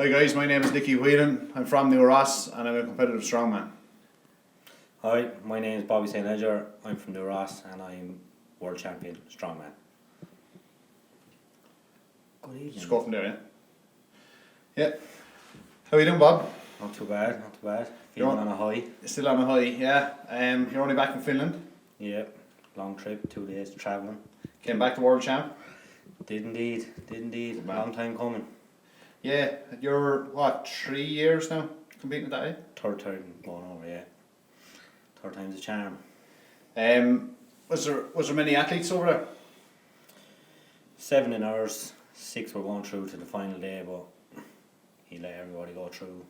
Hi guys, my name is Nicky Whelan. I'm from New Ross and I'm a competitive strongman. Hi, my name is Bobby St. Ledger. I'm from New Ross and I'm world champion strongman. Good evening. Just go from there, yeah? Yeah. How are you doing, Bob? Not too bad, not too bad. Feeling on a high. Still on a high, yeah. You're only back from Finland. Yeah, long trip, 2 days travelling. Came back to world champ. Did indeed. Long time coming. Yeah, you're what, 3 years now competing at that, eh? Third time going over, yeah. Third time's a charm. Was there many athletes over there? 7 in ours, 6 were going through to the final day, but he let everybody go through.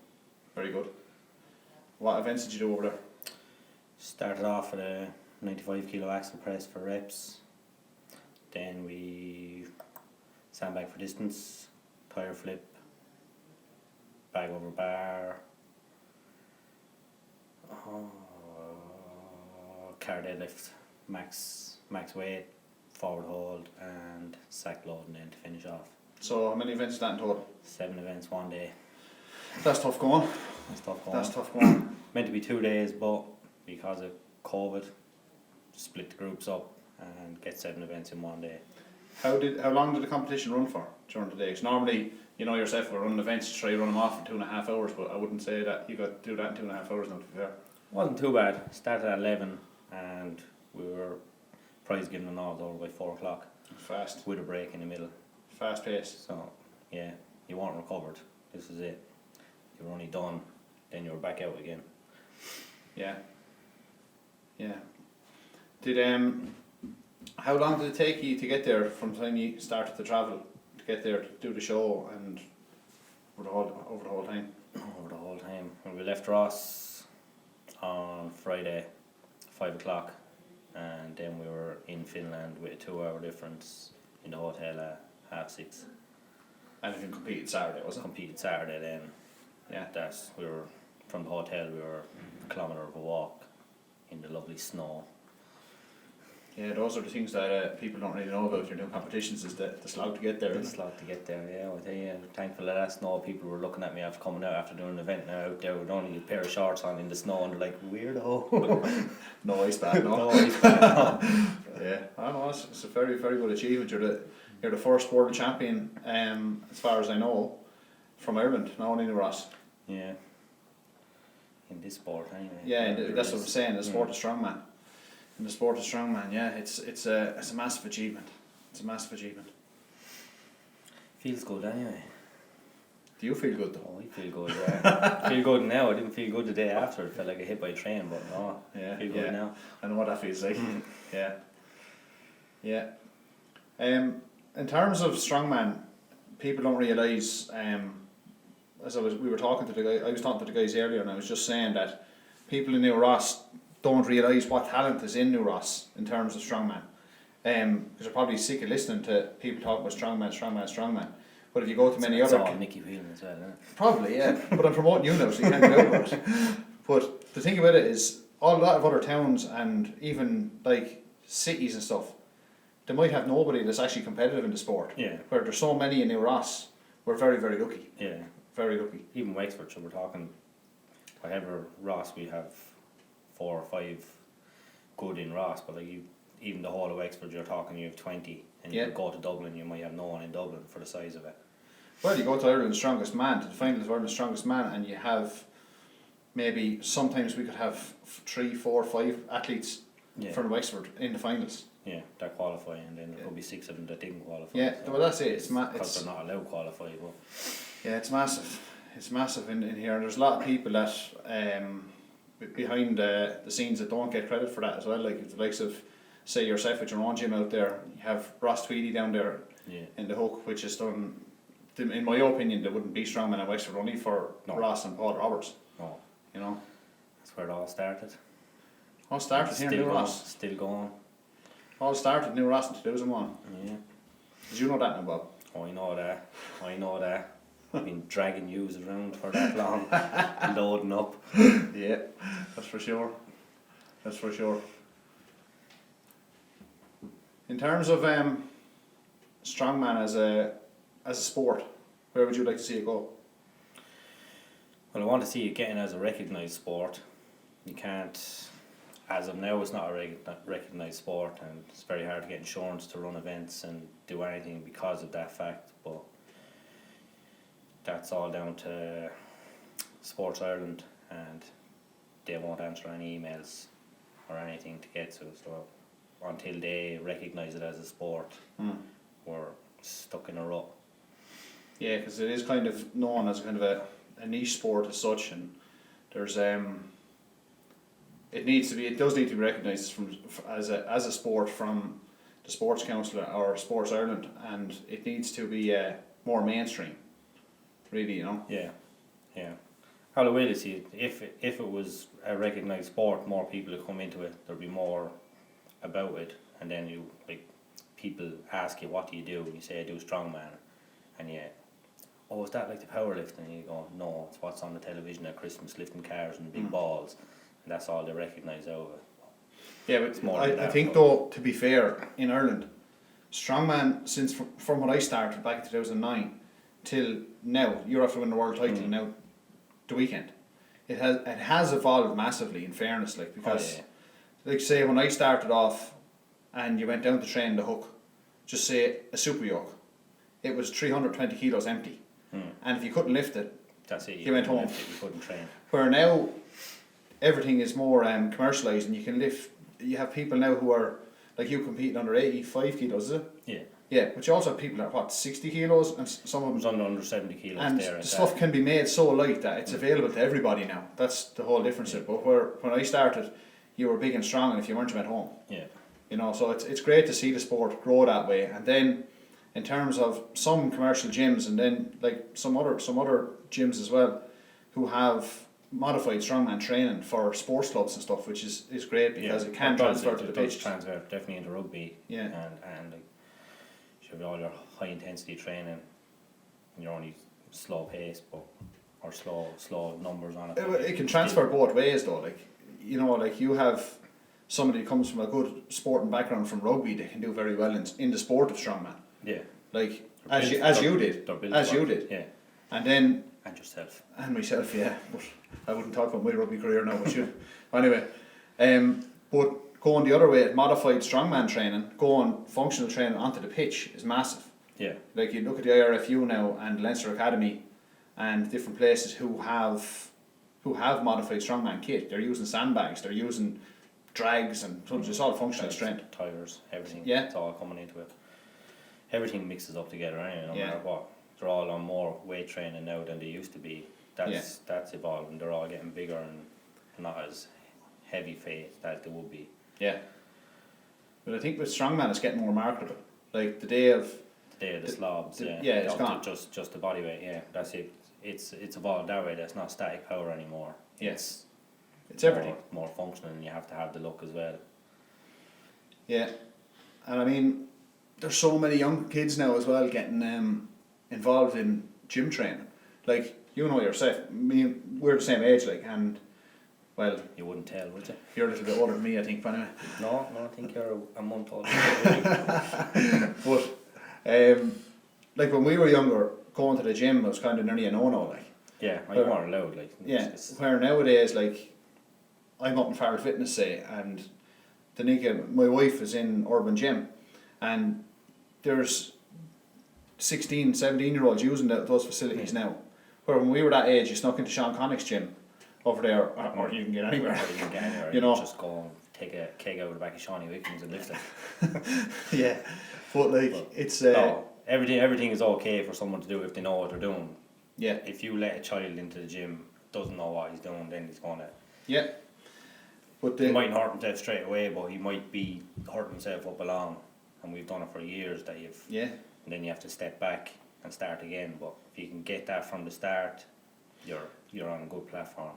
Very good. What events did you do over there? Started off with a 95 kilo axle press for reps. Then we sandbag for distance, tire flip, bag over bar, car deadlift, max weight, forward hold, and sack loading then to finish off. So how many events is that in total? 7 events 1 day. That's tough going. That's tough going. Meant to be 2 days, but because of COVID, split the groups up and get 7 events in 1 day. How long did the competition run for during the day? 'Cause normally, you know yourself, we're running events to try to run them off in 2.5 hours, but I wouldn't say that you got to do that in 2.5 hours now, to be fair. Wasn't too bad. Started at 11 and we were prize giving and all over by 4 o'clock. Fast. With a break in the middle. Fast pace. So, yeah, you weren't recovered. This is it. You were only done, then you were back out again. Yeah. Yeah. How long did it take you to get there from the time you started to travel to get there to do the show and over the whole time? Over the whole time. When we left Ross on Friday, 5 o'clock, and then we were in Finland with a 2-hour difference in the hotel at 6:30. And you competed Saturday, was it? Competed Saturday then. Yeah. We were from the hotel. We were a kilometre of a walk in the lovely snow. Yeah, those are the things that people don't really know about your new competitions, is the slog to get there. It's a slog to get there, yeah. I tell you, I'm thankful for that snow. People were looking at me after coming out after doing an event now out there with only a pair of shorts on in the snow, and they're like, weirdo. No ice bag, no. No ice bag, no. Yeah, I know, it's a very, very good achievement. You're the first world champion, as far as I know, from Ireland, not only in Ross. Yeah. In this sport, anyway. Yeah, that's what I'm saying. The sport of strongman. In the sport of strongman, yeah, it's a massive achievement. It's a massive achievement. Feels good anyway. Do you feel good though? Oh, I feel good. Yeah. Feel good now. I didn't feel good the day after. It felt like a hit by a train, but no. Yeah, feel good now. I know what that feels like. Yeah. Yeah. In terms of strongman, people don't realise. We were talking to the guy. I was talking to the guys earlier, and I was just saying that people in New Ross don't realise what talent is in New Ross in terms of strongman. Because they're probably sick of listening to people talk about strongman. But if you go to many other... It's all Nicky Whelan as well, isn't it? Probably, yeah. But I'm promoting you now, so you can't get out of it. But the thing about it is, a lot of other towns and even like cities and stuff, they might have nobody that's actually competitive in the sport. Yeah. Where there's so many in New Ross, we're very, very lucky. Yeah. Very lucky. Even Wexford, so we're talking, whatever Ross, we have 4 or 5 good in Ross, but like even the whole of Wexford, you're talking you have 20, and you go to Dublin, you might have no one in Dublin for the size of it. Well, you go to Ireland's Strongest Man, to the finals of Ireland's Strongest Man, and you have maybe, sometimes we could have 3, 4, 5 athletes from Wexford in the finals. Yeah, that qualify, and then there could be 6 of them that didn't qualify. Yeah, so well that's it. It's because they're not allowed to qualify. But yeah, it's massive. It's massive in here, and there's a lot of people that behind the scenes that don't get credit for that as well. Like the likes of, say yourself with your own gym out there, you have Ross Tweedy down there in the Hook, which is done. In my opinion, there wouldn't be strongman at Wexford only for Ross and Paul Roberts. No, you know, that's where it all started. All started here in New Ross. Still going. All started New Ross in 2001. Yeah. Did you know that now, Bob? Oh, I know that. I've been dragging yous around for that long, loading up. Yeah, that's for sure. That's for sure. In terms of strongman as a sport, where would you like to see it go? Well, I want to see it getting as a recognised sport. You can't, as of now, it's not a recognised sport, and it's very hard to get insurance to run events and do anything because of that fact. But that's all down to Sports Ireland, and they won't answer any emails or anything to get to. So until they recognise it as a sport, we're stuck in a rut. Yeah, because it is kind of known as kind of a niche sport as such, and there's it does need to be recognised as a sport from the Sports Council or Sports Ireland, and it needs to be more mainstream. Really, you know. Yeah, yeah. How the way to see it, if it was a recognised sport, more people would come into it. There'd be more about it, and then people ask you, what do you do? And you say, I do strongman, and oh, is that like the powerlifting? And you go, no, it's what's on the television at Christmas, lifting cars and big balls, and that's all they recognise out of it. Yeah, but I think though, to be fair, in Ireland, strongman, since from when I started back in 2009 till now, you're after winning the world title now, the weekend, it has evolved massively, in fairness, because like say when I started off and you went down to train the hook, just say a super yoke, it was 320 kilos empty, and if you couldn't lift it, that's it. You went home. You couldn't train. Where now everything is more commercialised, and you can lift. You have people now who are like you competing under 85 kilos, is it? Yeah. Yeah, but you also have people that are 60 kilos, and some of them under 70 kilos. and there the stuff can be made so light that it's available to everybody now. That's the whole difference. Yeah. But when I started, you were big and strong, and if you weren't, you went home. Yeah. You know, so it's great to see the sport grow that way. And then, in terms of some commercial gyms, and then like some other gyms as well, who have modified strongman training for sports clubs and stuff, which is great because it can transfer to the pitch. Transfer definitely into rugby. Yeah. And like, you have all your high intensity training, and you're only slow pace, or slow numbers on it. It can transfer both ways though. Like, you know, like you have somebody who comes from a good sporting background from rugby, they can do very well in the sport of strongman. Yeah. Like as you did. Yeah. And then and yourself. And myself, yeah. But I wouldn't talk about my rugby career now, but you. Anyway, but going the other way, modified strongman training, going functional training onto the pitch is massive. Yeah. Like you look at the IRFU now and Leinster Academy, and different places who have modified strongman kit. They're using sandbags. They're using drags, and it's all functional strength. Tires, everything. Yeah. It's all coming into it. Everything mixes up together anyway, no Yeah. matter what. They're all on more weight training now than they used to be. That's evolving. They're all getting bigger and not as heavy weight that they would be. Yeah. But I think with strongman it's getting more marketable. Like the day of the slobs, yeah. Yeah, it's gone. Just the body weight, yeah. That's it. It's evolved that way. That's not static power anymore. Yes. It's everything. More functional, and you have to have the look as well. Yeah. And I mean, there's so many young kids now as well getting involved in gym training. Like, you know yourself, we're the same age, like, and well, you wouldn't tell, would you? You're a little bit older than me, I think, but anyway. No, I think you're a month older. But like when we were younger, going to the gym was kind of nearly a no-no, like. Yeah, you weren't allowed, like. Yeah, where nowadays, like, I'm up in Farrell Fitness, say, and my wife is in Urban Gym, and there's 16, 17-year-olds using those facilities now. Where when we were that age, you snuck into Sean Connick's gym over there, or you can get anywhere. You know, just go and take a keg out of the back of Shawnee Wickens and lift it. Yeah, but like it's no, everything is okay for someone to do if they know what they're doing. Yeah. If you let a child into the gym, doesn't know what he's doing, then he's gonna. Yeah. But he mightn't hurt himself straight away, but he might be hurting himself up along, and we've done it for years. That you've. Yeah. And then you have to step back and start again. But if you can get that from the start, you're on a good platform.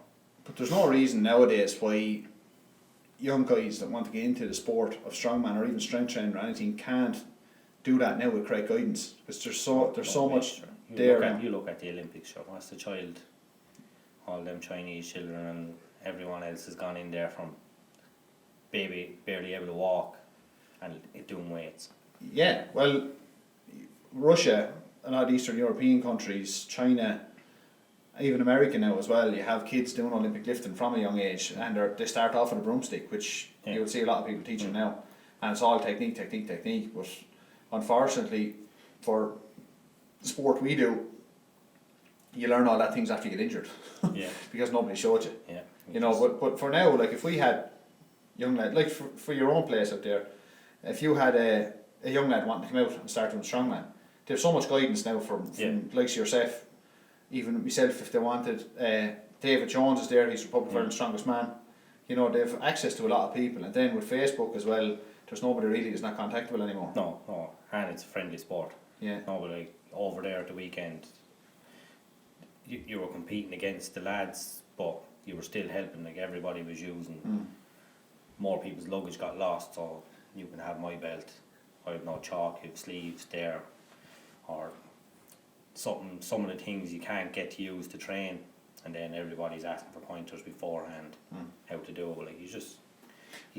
But there's no reason nowadays why young guys that want to get into the sport of strongman or even strength training or anything can't do that now with correct guidance, because there's so much there. You look at the Olympics, sure. What's the child? All them Chinese children and everyone else has gone in there from baby barely able to walk and doing weights. Yeah, well, Russia, a lot of Eastern European countries, China, even American now as well, you have kids doing Olympic lifting from a young age, and they start off with a broomstick, which you would see a lot of people teaching now, and it's all technique. But unfortunately, for the sport we do, you learn all that things after you get injured, because nobody showed you. Yeah. You know, but for now, like if we had young lad, like for your own place out there, if you had a young lad wanting to come out and start doing strongman, they have so much guidance now from likes yourself, even myself if they wanted. David Jones is there, he's Republic of Ireland's strongest man. You know, they have access to a lot of people, and then with Facebook as well, there's nobody really is not contactable anymore. No, and it's a friendly sport. Yeah. No, but like over there at the weekend, you were competing against the lads, but you were still helping. Like everybody was using. More people's luggage got lost, so you can have my belt. I have no chalk, you have sleeves there, or some of the things you can't get to use to train, and then everybody's asking for pointers beforehand how to do it. Like you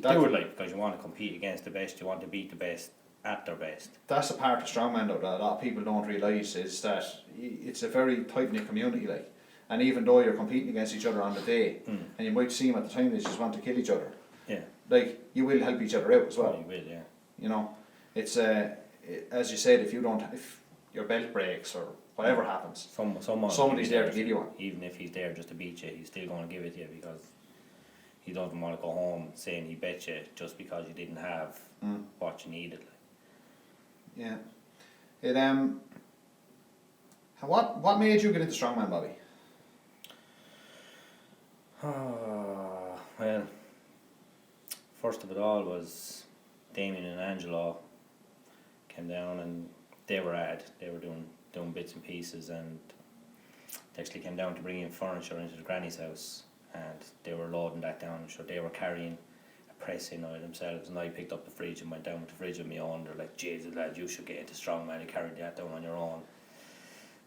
do it like because you want to compete against the best, you want to beat the best at their best. That's a part of strongman though that a lot of people don't realise, is that it's a very tight knit community, like, and even though you're competing against each other on the day, and you might see them at the time they just want to kill each other. Yeah. Like you will help each other out as well. You will, yeah. You know, it's as you said, if your belt breaks or whatever happens, somebody's there to give you one. Even if he's there just to beat you, he's still going to give it to you because he doesn't want to go home saying he bet you just because you didn't have what you needed. Yeah. It what made you get into strongman, Bobby? Well, first of it all was Damien and Angelo came down and they were doing bits and pieces, and they actually came down to bring in furniture into the granny's house, and they were loading that down. So they were carrying a press in themselves, and I picked up the fridge and went down with the fridge on my own. They're like, Jesus lad, you should get into strongman, you carried that down on your own.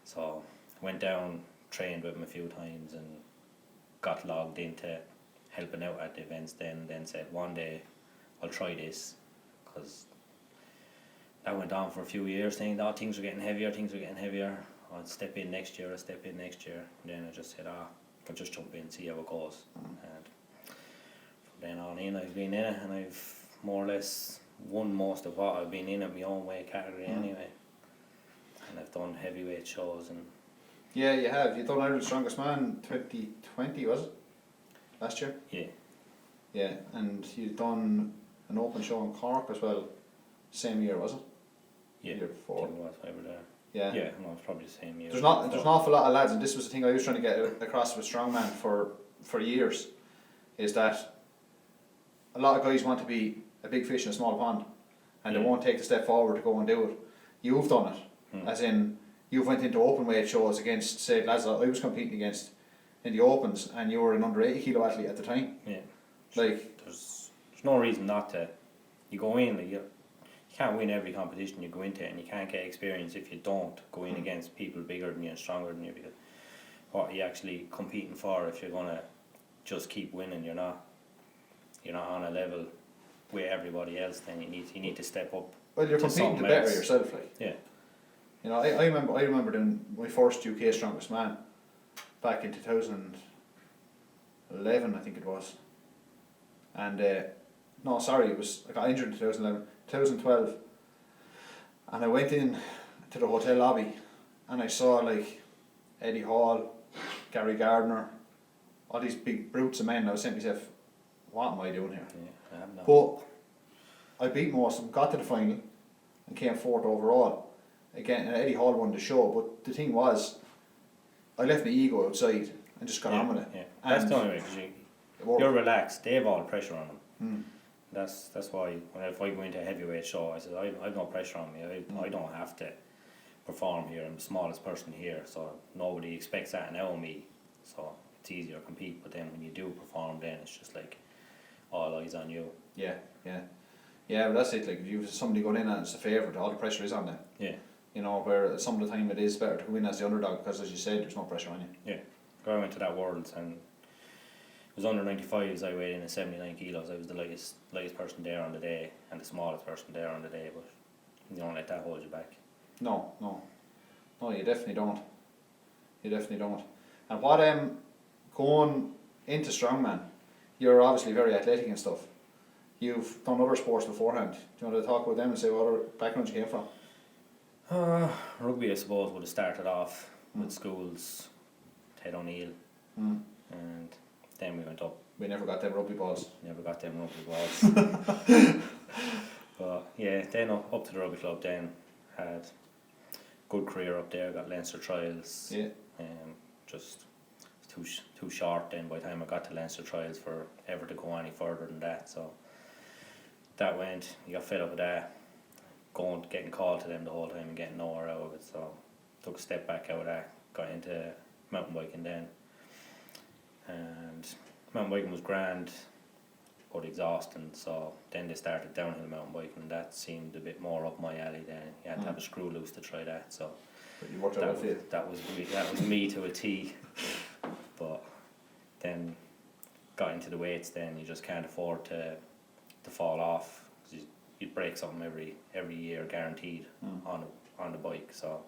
So went down, trained with them a few times and got logged into helping out at the events then said one day I'll try this, because that went on for a few years thinking, oh, things are getting heavier, I'll step in next year, and then I just said, I'll just jump in and see how it goes. And from then on in I've been in it, and I've more or less won most of what I've been in at my own weight category anyway, and I've done heavyweight shows. And yeah, you have. You've done Ireland's Strongest Man 2020, was it? Last year? Yeah. Yeah, and you've done an open show in Cork as well, same year, was it? Yeah. The year before. It was over there. Yeah. Yeah, no, it's probably the same year. There's an awful lot of lads, and this was the thing I was trying to get across with strongman for years, is that a lot of guys want to be a big fish in a small pond, and they won't take the step forward to go and do it. You've done it, as in you've went into open weight shows against, say, lads that I was competing against in the opens, and you were an under 80 kilo athlete at the time. Yeah. Like there's no reason not to. You go in, like you can't win every competition you go into, and you can't get experience if you don't go in against people bigger than you and stronger than you. Because what are you actually competing for if you're gonna just keep winning? You're not on a level with everybody else. Then you need to step up. Well, you're competing to better yourself, like. Yeah. You know, I remember doing my first UK Strongest Man back in 2011, I think it was. And no, sorry, I got injured in 2012, and I went in to the hotel lobby, and I saw like Eddie Hall, Gary Gardner, all these big brutes of men. And I was saying to myself, what am I doing here? Yeah, I have not. But I beat most of them, got to the final, and came fourth overall. Again, and Eddie Hall won the show, but the thing was, I left my ego outside and just got on with it. Yeah. That's the only way, because you're relaxed. They have all the pressure on them. That's why if I go into a heavyweight show, I said I've no pressure on me. I don't have to perform here. I'm the smallest person here, so nobody expects that now of me. So it's easier to compete. But then when you do perform, then it's just like all eyes on you. Yeah, but that's it. Like if you have somebody going in and it's a favourite, all the pressure is on them. Yeah. You know, where some of the time it is better to go in as the underdog, because as you said, there's no pressure on you. Yeah. I went to that Worlds, and it was under 95s. I weighed in at 79 kilos. I was the lightest person there on the day, and the smallest person there on the day. But you don't let that hold you back. No, you definitely don't. And what going into strongman, you're obviously very athletic and stuff. You've done other sports beforehand. Do you want to talk about them and say what other backgrounds you came from? Rugby, I suppose, would have started off with schools, Ted O'Neill, and then we went up. We never got them rugby balls. Never got them rugby balls. But yeah, then up to the rugby club. Then had good career up there. Got Leinster trials. Yeah. Just too short. Then by the time I got to Leinster trials for ever to go any further than that, so that went. You got fed up with that. Getting called to them the whole time and getting nowhere out of it. So took a step back out of that. Got into mountain biking then, and mountain biking was grand, but exhausting. So then they started downhill mountain biking, and that seemed a bit more up my alley. Then you had to have a screw loose to try that. So But you worked out with it. that was me to a T. But then got into the weights. Then you just can't afford to fall off. 'Cause you'd break something every year guaranteed on the bike. So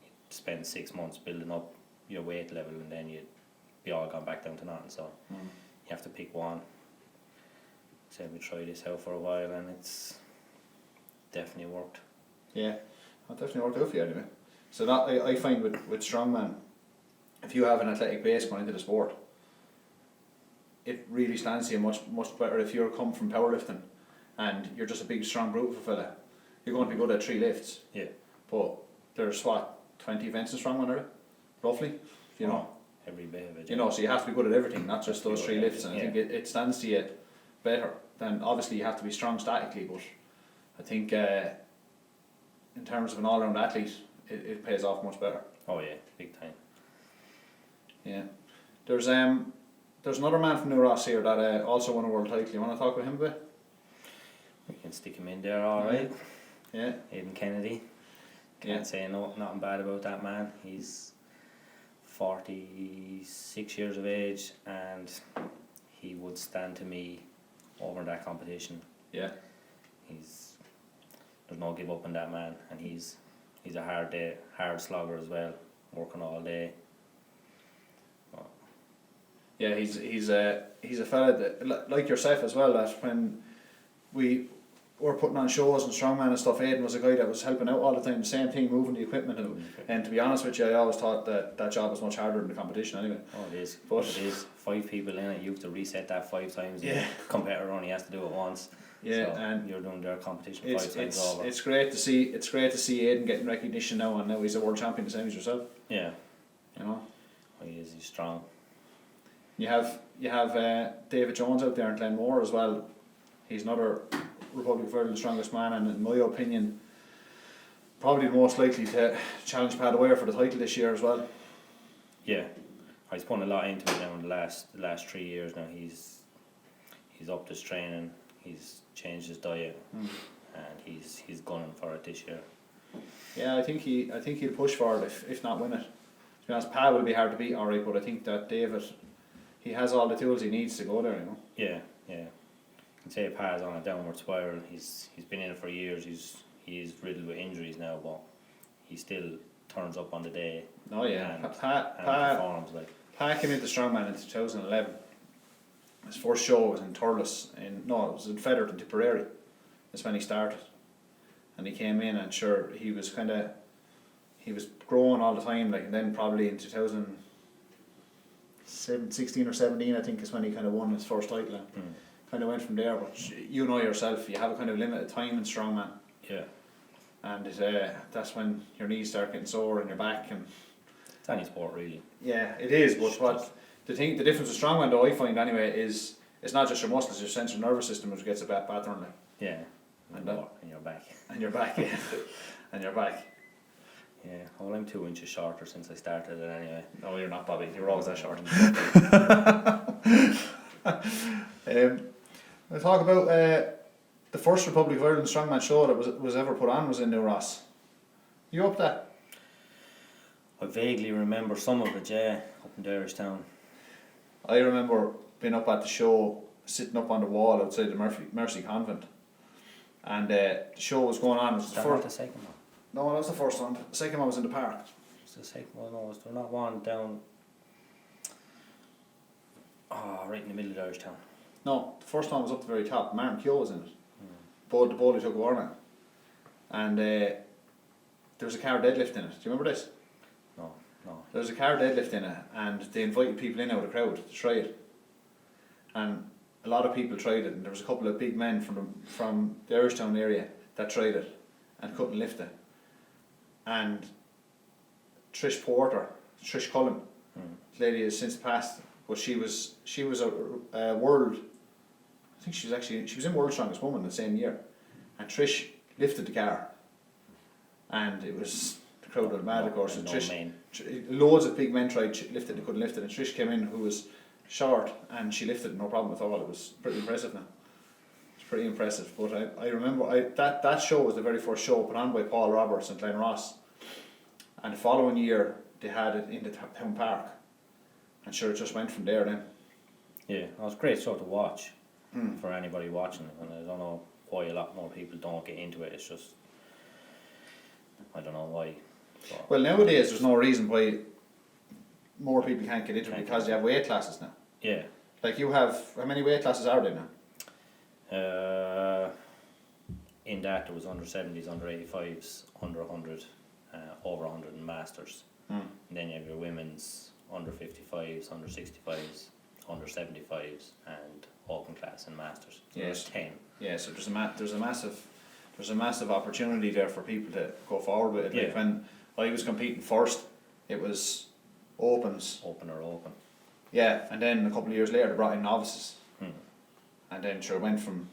you'd spend 6 months building up your weight level, and then you'd be all gone back down to nothing. So you have to pick one. So we tried this out for a while, and it's definitely worked. Yeah, that definitely worked out for you anyway. So that I find with strongman, if you have an athletic base going into the sport, it really stands to you much better if you're come from powerlifting and you're just a big strong brute of a fella. You're going to be good at 3 lifts. Yeah. But there's 20 events in strongman, are there? Roughly, you know. Every bit of it. You know, so you have to be good at everything, not just those 3 lifts. And I Yeah. think it stands to you better. Then obviously you have to be strong statically, but I think in terms of an all-round athlete, it pays off much better. Oh yeah, big time. Yeah. There's another man from New Ross here that also won a world title. You want to talk about him a bit? We can stick him in there, all right. Yeah. Aidan Kennedy. Can't say nothing bad about that man. He's 46 years of age, and he would stand to me over in that competition. Yeah. There's no give up in that man, and he's a hard slogger as well, working all day. Yeah, he's a fella that, like yourself as well, that when we were putting on shows and strongman and stuff, Aidan was a guy that was helping out all the time, the same thing, moving the equipment, and to be honest with you, I always thought that job was much harder than the competition anyway. Oh, it is. But it is 5 people in it. You have to reset that 5 times. Yeah. The competitor only has to do it once. Yeah, so and you're doing their competition 5 times over. It's great to see Aidan getting recognition now, and now he's a world champion the same as yourself. Yeah. You know. Oh, he's strong. You have David Jones out there in Glenmore as well. He's another Republic of Ireland's strongest man, and in my opinion, probably the most likely to challenge Pat O'Ware for the title this year as well. Yeah, he's put a lot into it now in the last 3 years now. He's upped his training, he's changed his diet, and he's gunning for it this year. Yeah, I think he'll push for it if not win it. To be honest, Pat will be hard to beat, alright, but I think that David, he has all the tools he needs to go there, you know. Yeah. I can say Pat's on a downward spiral. He's been in it for years. He's riddled with injuries now, but he still turns up on the day. Oh yeah, and Pat came into strongman in 2011. His first show was in Thurles, it was in Featherton, Tipperary. That's when he started, and he came in, and sure, he was growing all the time, like, and then probably in 2016 or 17, I think, is when he kind of won his first title. And kind of went from there, but you know yourself, you have a kind of limited time in strongman. Yeah. And that's when your knees start getting sore and your back, and it's any sport really. Yeah, it is. But what the difference with strongman, though, I find anyway, is it's not just your muscles, your central nervous system which gets a bad pattern. Like. Yeah. And your back. And your back, yeah. And your back. Yeah. Well, I'm 2 inches shorter since I started it anyway. No, you're not, Bobby. You're always that short. We'll talk about the first Republic of Ireland strongman show that was ever put on was in New Ross. You up there? I vaguely remember some of it, yeah, up in Derrystown. I remember being up at the show, sitting up on the wall outside the Mercy Convent, and the show was going on. It was the first. The second one? No, that was the first one. The second one was in the park. Was the second one? No, was there not one down? Oh, right in the middle of Irish Town. No, the first one was up the very top. Martin Keogh was in it. But the bowler took Warner. And there was a car deadlift in it. Do you remember this? No. There was a car deadlift in it, and they invited people in out of the crowd to try it. And a lot of people tried it, and there was a couple of big men from the Irish Town area that tried it and couldn't lift it. And Trish Cullen, the lady has since passed, but she was a world. I think she was in World's Strongest Woman the same year, and Trish lifted the car, and it was the crowd went mad, of course. And Trish, loads of big men tried to lift it, they couldn't lift it, and Trish came in, who was short, and she lifted it no problem at all. It was pretty impressive now. It's pretty impressive. But I remember that show was the very first show put on by Paul Roberts and Glenn Ross, and the following year they had it in the town park, and sure, it just went from there then. Yeah, it was a great show to watch for anybody watching it, and I don't know why a lot more people don't get into it. It's just, I don't know why. But well, nowadays there's no reason why more people can't get into it, because you have weight classes now. yeah. Like you have, how many weight classes are there now? In that there was under 70s, under 85s, under 100, over 100 and masters. And then you have your women's under 55s, under 65s, under 75s, and open class and masters. So Yes. there's 10. Yeah, so there's a massive opportunity there for people to go forward with it. Like Yeah. when I was competing first, it was opens. Open or open. Yeah, and then a couple of years later they brought in novices. And then sure went from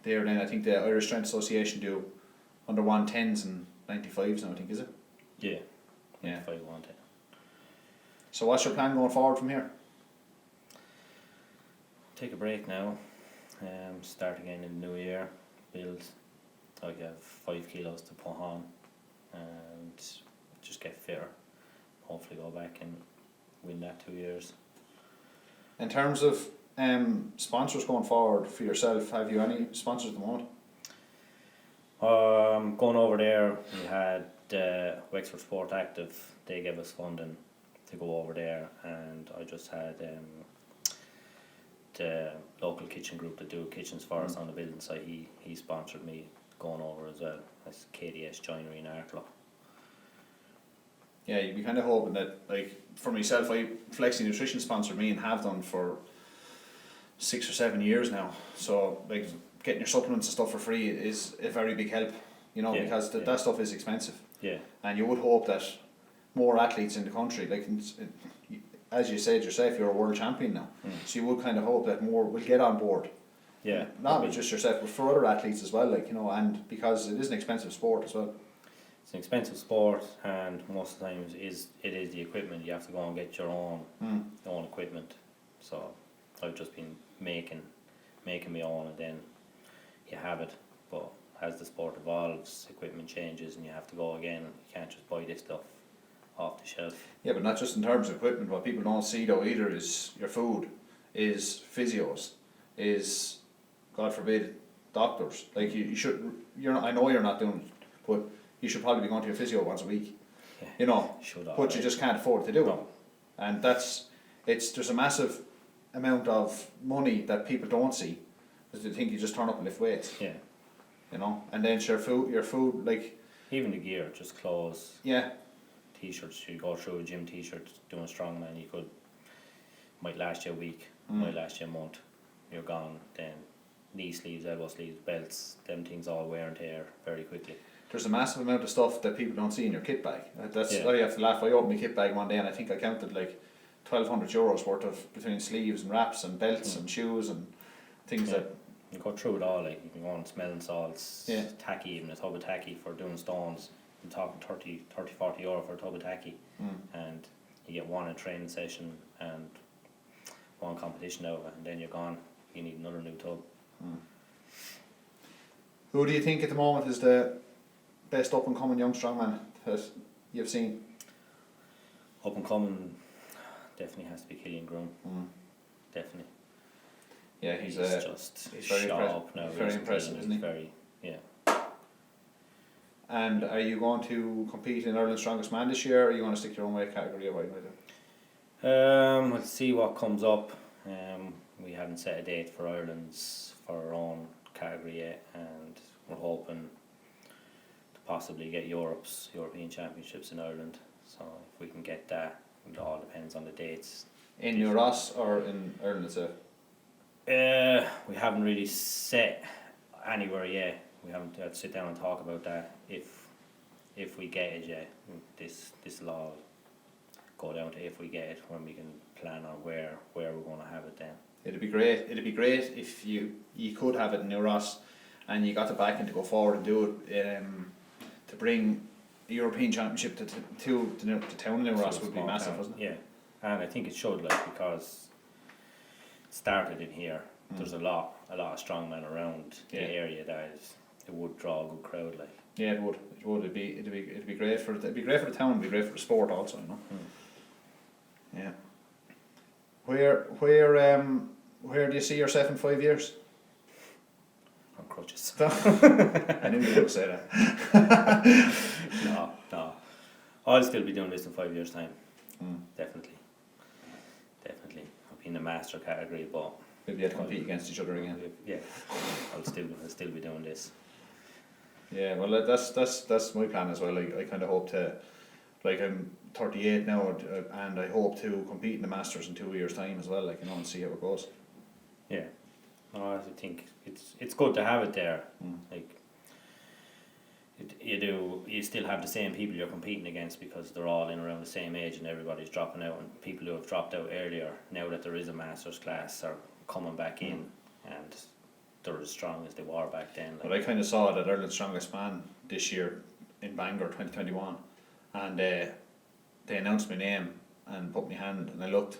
there. Then I think the Irish Strength Association do under 110s and 95s now, I think, is it? Yeah. Yeah. If I want it. So what's your plan going forward from here? Take a break now. Start again in the new year. Build. I have 5 kilos to put on, and just get fitter. Hopefully go back and win that 2 years. In terms of sponsors going forward for yourself, have you any sponsors at the moment? Going over there, we had Wexford Sport Active. They gave us funding to go over there, and I just had the local kitchen group that do kitchens for us on the building site. He sponsored me going over as well. That's KDS Joinery in Arklow. Yeah, you'd be kind of hoping that, like, for myself, Flexi Nutrition sponsored me and have done for 6 or 7 years now. So, like, getting your supplements and stuff for free is a very big help, you know, Yeah, because that stuff is expensive. Yeah. And you would hope that more athletes in the country, like, as you said yourself, you're a world champion now. So you would kind of hope that more will get on board. Yeah. Not just yourself, but for other athletes as well, like, you know, and because it is an expensive sport as well. It's an expensive sport, and most of the times it is the equipment. You have to go and get your own equipment. So I've just been making my own, and then you have it. But as the sport evolves, equipment changes, and you have to go again. You can't just buy this stuff off the shelf. Yeah, but not just in terms of equipment. What people don't see though either is your food, is physios, is, God forbid, doctors. Like you should. I know you're not doing it, but you should probably be going to your physio once a week. Yeah. You know, but you just can't afford to do it. And there's a massive amount of money that people don't see, because they think you just turn up and lift weights. Yeah. You know, and then your food, like, even the gear, just clothes. Yeah. T-shirts. You go through a gym T-shirt doing strongman. Might last you a week, might last you a month. You're gone. Then knee sleeves, elbow sleeves, belts. Them things all wear and tear very quickly. There's a massive amount of stuff that people don't see in your kit bag. I have to laugh. I opened my kit bag one day and I think I counted like €1,200 worth of between sleeves and wraps and belts and shoes and things that. You go through it all, like you can go on smelling salts, Yeah. tacky, even a tub of tacky for doing stones. I'm talking 30, €40 for a tub of tacky, and you get one in training session and one competition out of it, and then you're gone. You need another new tub. Who do you think at the moment is the best up and coming young strongman that you've seen? Up and coming definitely has to be Killian Groom. Definitely. Yeah, he's just very sharp now. very impressive, isn't he? Very, yeah. And are you going to compete in Ireland's Strongest Man this year, or are you going to stick to your own weight category, or what are you going to do? Let's see what comes up. We haven't set a date for Ireland's for our own category yet, and we're hoping to possibly get European Championships in Ireland. So if we can get that, it all depends on the dates. In New Ross or in Ireland itself? We haven't really set anywhere yet. We haven't had to sit down and talk about that. If we get it, yeah, this will all go down to if we get it, when we can plan on where we're going to have it then. It'd be great. It'd be great if you could have it in New Ross, and you got the backing to go forward and do it. To bring the European Championship to town in New Ross would be massive, wouldn't it? Yeah, and I think it should, because it started in here. There's a lot of strongmen around the area that it would draw a good crowd, like. Yeah, it would. It'd be great for the town. It'd be great for the sport also, you know. Yeah. Where do you see yourself in 5 years? On crutches. I knew you were going to say that. No. I'll still be doing this in 5 years' time. Definitely. I'll be in the master category, but we'll be able to compete against each other again. Yeah. I'll still be doing this. Yeah, well, that's my plan as well. I kind of hope to, I'm 38 now, and I hope to compete in the Masters in 2 years' time as well, and see how it goes. Yeah, no, I think it's good to have it there. You still have the same people you're competing against, because they're all in around the same age and everybody's dropping out, and people who have dropped out earlier, now that there is a Masters class, are coming back in, and they're as strong as they were back then. But I kind of saw it at Ireland's Strongest Man this year in Bangor 2021, and they announced my name and put my hand, and I looked,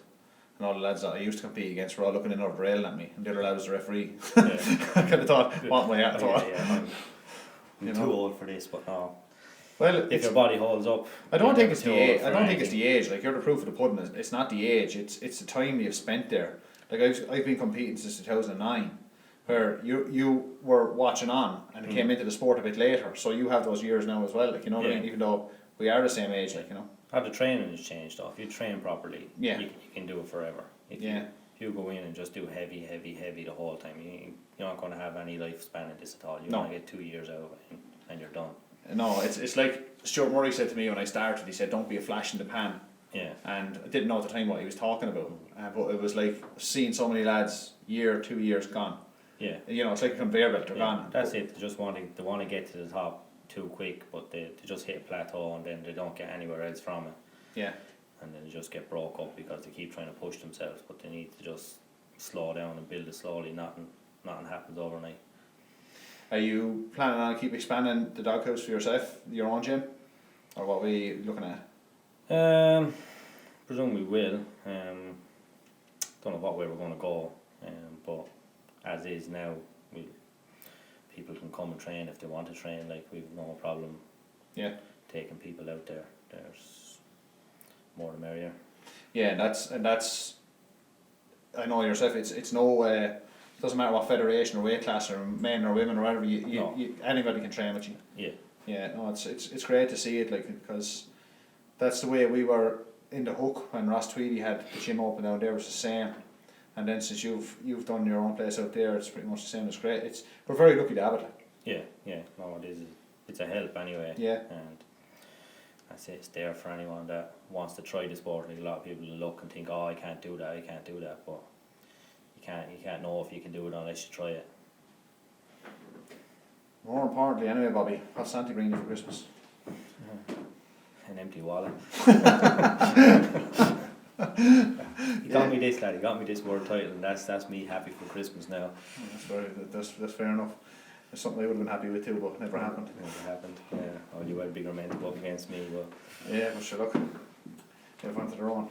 and all the lads that I used to compete against were all looking in over railing at me, and the other lad was the referee. Yeah. I kind of thought, what am I at? I'm too old for this, but no. Well, if your body holds up, I don't think it's the age. I don't think it's the age. You're the proof of the pudding. It's not the age. It's the time you've spent there. I've been competing since 2009. Where you were watching on and came into the sport a bit later, so you have those years now as well, what I mean, even though we are the same age, How the training has changed though. If you train properly, you can do it forever. If you go in and just do heavy the whole time, you're not going to have any lifespan in this at all. You're going to get 2 years out of it and you're done. No, it's like Stuart Murray said to me when I started. He said, "Don't be a flash in the pan." Yeah. And I didn't know at the time what he was talking about, but it was like seeing so many lads 2 years gone. Yeah, it's like a conveyor belt. They're gone. That's it. They want to get to the top too quick, but they just hit a plateau and then they don't get anywhere else from it. Yeah. And then they just get broke up because they keep trying to push themselves, but they need to just slow down and build it slowly. Nothing happens overnight. Are you planning on keep expanding the doghouse for yourself, your own gym, or what are we looking at? Presume we will. Don't know what way we're going to go, but as is now, people can come and train if they want to train. We've no problem. Yeah. Taking people out there. There's more the merrier. Yeah, and that's. I know yourself. It's no. Doesn't matter what federation or weight class or men or women or whatever. Anybody can train with you. Yeah. Yeah. No, it's great to see it because that's the way we were in the Hook when Ross Tweedy had the gym open down there. It was the same. And then since you've done your own place out there, it's pretty much the same. It's great. We're very lucky to have it. Yeah. No, it is. It's a help anyway. Yeah. And I say it's there for anyone that wants to try the sport. A lot of people look and think, "Oh, I can't do that," but you can't know if you can do it unless you try it. More importantly, anyway, Bobby, what's Santa bringing you for Christmas? An empty wallet. He got me this, lad. He got me this world title, and that's me happy for Christmas now. That's fair enough. It's something I would have been happy with too, but never happened. Never happened. Yeah. Oh, you had bigger men to go up against me, but yeah, well, sure, look. Everyone to their own.